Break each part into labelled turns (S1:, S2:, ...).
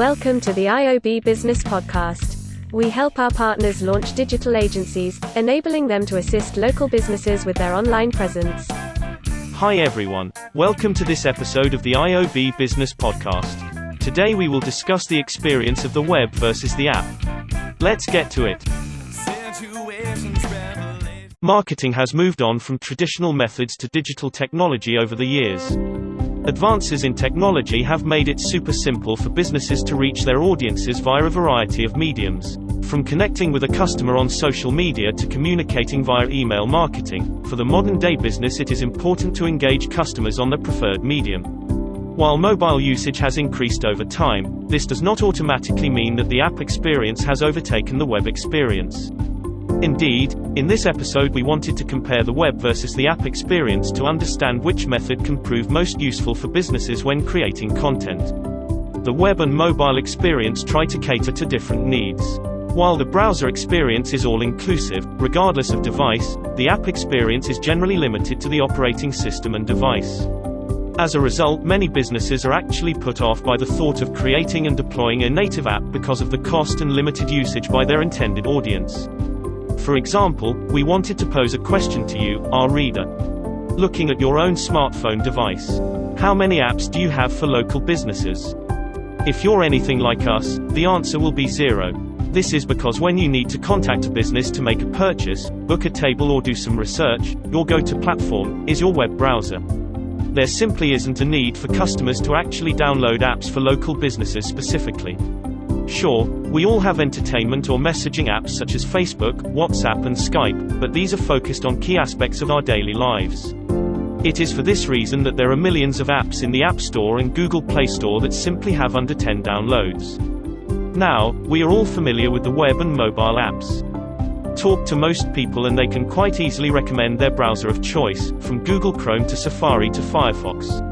S1: Welcome to the iOB Business Podcast. We help our partners launch digital agencies, enabling them to assist local businesses with their online presence.
S2: Hi everyone, welcome to this episode of the iOB Business Podcast. Today we will discuss the experience of the web versus the app. Let's get to it. Marketing has moved on from traditional methods to digital technology over the years. Advances in technology have made it super simple for businesses to reach their audiences via a variety of mediums. From connecting with a customer on social media to communicating via email marketing, for the modern-day business it is important to engage customers on their preferred medium. While mobile usage has increased over time, this does not automatically mean that the app experience has overtaken the web experience. Indeed, in this episode we wanted to compare the web versus the app experience to understand which method can prove most useful for businesses when creating content. The web and mobile experience try to cater to different needs. While the browser experience is all-inclusive, regardless of device, the app experience is generally limited to the operating system and device. As a result, many businesses are actually put off by the thought of creating and deploying a native app because of the cost and limited usage by their intended audience. For example, we wanted to pose a question to you, our reader. Looking at your own smartphone device, how many apps do you have for local businesses? If you're anything like us, the answer will be 0. This is because when you need to contact a business to make a purchase, book a table or do some research, your go-to platform is your web browser. There simply isn't a need for customers to actually download apps for local businesses specifically. Sure, we all have entertainment or messaging apps such as Facebook, WhatsApp and Skype, but these are focused on key aspects of our daily lives. It is for this reason that there are millions of apps in the App Store and Google Play Store that simply have under 10 downloads. Now, we are all familiar with the web and mobile apps. Talk to most people and they can quite easily recommend their browser of choice, from Google Chrome to Safari to Firefox.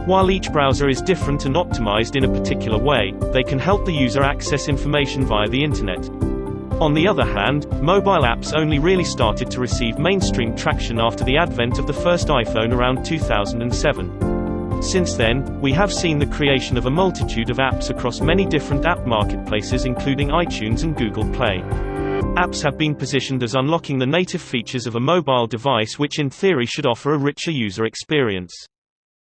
S2: While each browser is different and optimized in a particular way, they can help the user access information via the internet. On the other hand, mobile apps only really started to receive mainstream traction after the advent of the first iPhone around 2007. Since then, we have seen the creation of a multitude of apps across many different app marketplaces including iTunes and Google Play. Apps have been positioned as unlocking the native features of a mobile device which in theory should offer a richer user experience.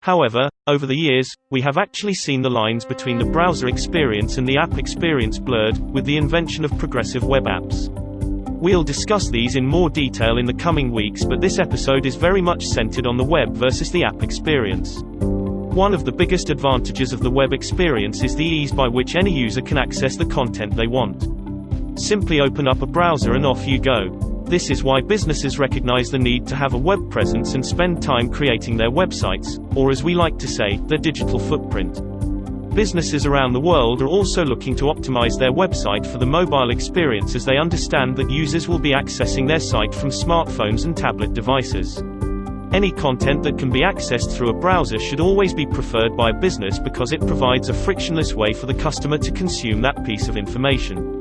S2: However, over the years, we have actually seen the lines between the browser experience and the app experience blurred, with the invention of progressive web apps. We'll discuss these in more detail in the coming weeks, but this episode is very much centered on the web versus the app experience. One of the biggest advantages of the web experience is the ease by which any user can access the content they want. Simply open up a browser and off you go. This is why businesses recognize the need to have a web presence and spend time creating their websites, or as we like to say, their digital footprint. Businesses around the world are also looking to optimize their website for the mobile experience as they understand that users will be accessing their site from smartphones and tablet devices. Any content that can be accessed through a browser should always be preferred by a business because it provides a frictionless way for the customer to consume that piece of information.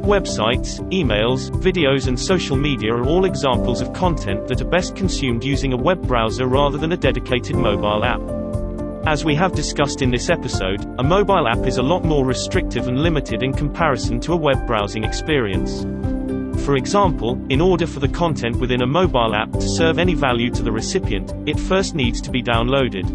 S2: Websites, emails, videos and social media are all examples of content that are best consumed using a web browser rather than a dedicated mobile app. As we have discussed in this episode, a mobile app is a lot more restrictive and limited in comparison to a web browsing experience. For example, in order for the content within a mobile app to serve any value to the recipient, it first needs to be downloaded.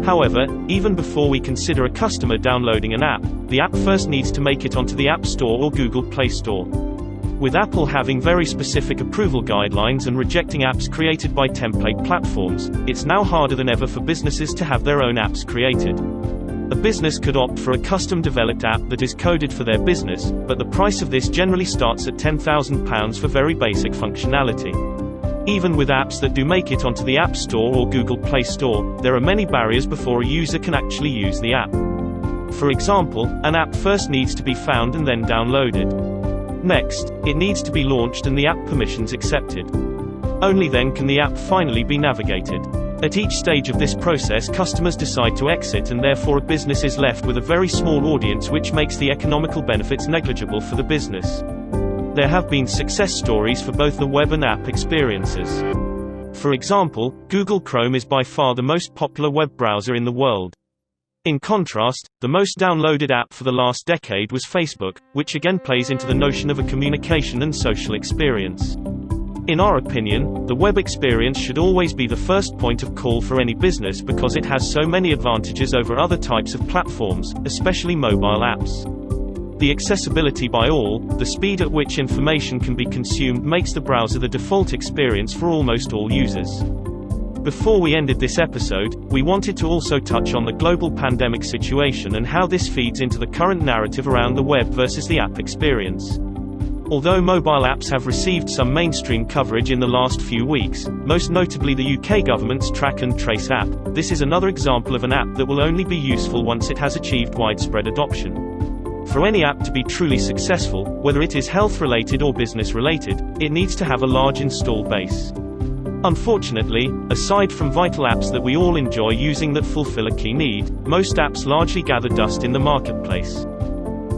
S2: However, even before we consider a customer downloading an app, the app first needs to make it onto the App Store or Google Play Store. With Apple having very specific approval guidelines and rejecting apps created by template platforms, it's now harder than ever for businesses to have their own apps created. A business could opt for a custom-developed app that is coded for their business, but the price of this generally starts at £10,000 for very basic functionality. Even with apps that do make it onto the App Store or Google Play Store, there are many barriers before a user can actually use the app. For example, an app first needs to be found and then downloaded. Next, it needs to be launched and the app permissions accepted. Only then can the app finally be navigated. At each stage of this process, customers decide to exit and therefore a business is left with a very small audience, which makes the economical benefits negligible for the business. There have been success stories for both the web and app experiences. For example, Google Chrome is by far the most popular web browser in the world. In contrast, the most downloaded app for the last decade was Facebook, which again plays into the notion of a communication and social experience. In our opinion, the web experience should always be the first point of call for any business because it has so many advantages over other types of platforms, especially mobile apps. The accessibility by all, the speed at which information can be consumed makes the browser the default experience for almost all users. Before we ended this episode, we wanted to also touch on the global pandemic situation and how this feeds into the current narrative around the web versus the app experience. Although mobile apps have received some mainstream coverage in the last few weeks, most notably the UK government's Track and Trace app, this is another example of an app that will only be useful once it has achieved widespread adoption. For any app to be truly successful, whether it is health-related or business-related, it needs to have a large install base. Unfortunately, aside from vital apps that we all enjoy using that fulfill a key need, most apps largely gather dust in the marketplace.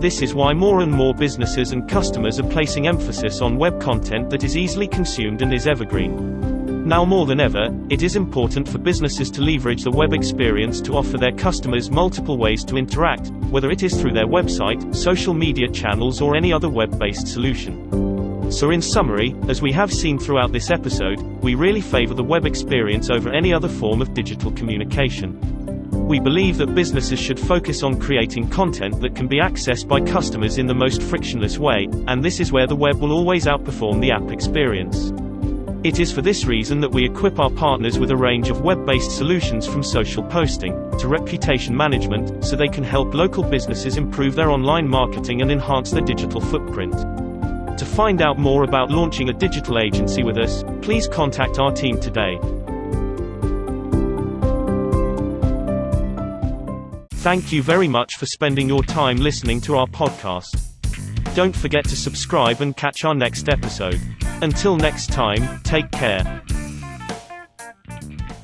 S2: This is why more and more businesses and customers are placing emphasis on web content that is easily consumed and is evergreen. Now more than ever, it is important for businesses to leverage the web experience to offer their customers multiple ways to interact, whether it is through their website, social media channels or any other web-based solution. So in summary, as we have seen throughout this episode, we really favor the web experience over any other form of digital communication. We believe that businesses should focus on creating content that can be accessed by customers in the most frictionless way, and this is where the web will always outperform the app experience. It is for this reason that we equip our partners with a range of web-based solutions from social posting to reputation management, so they can help local businesses improve their online marketing and enhance their digital footprint. To find out more about launching a digital agency with us, please contact our team today. Thank you very much for spending your time listening to our podcast. Don't forget to subscribe and catch our next episode. Until next time, take care.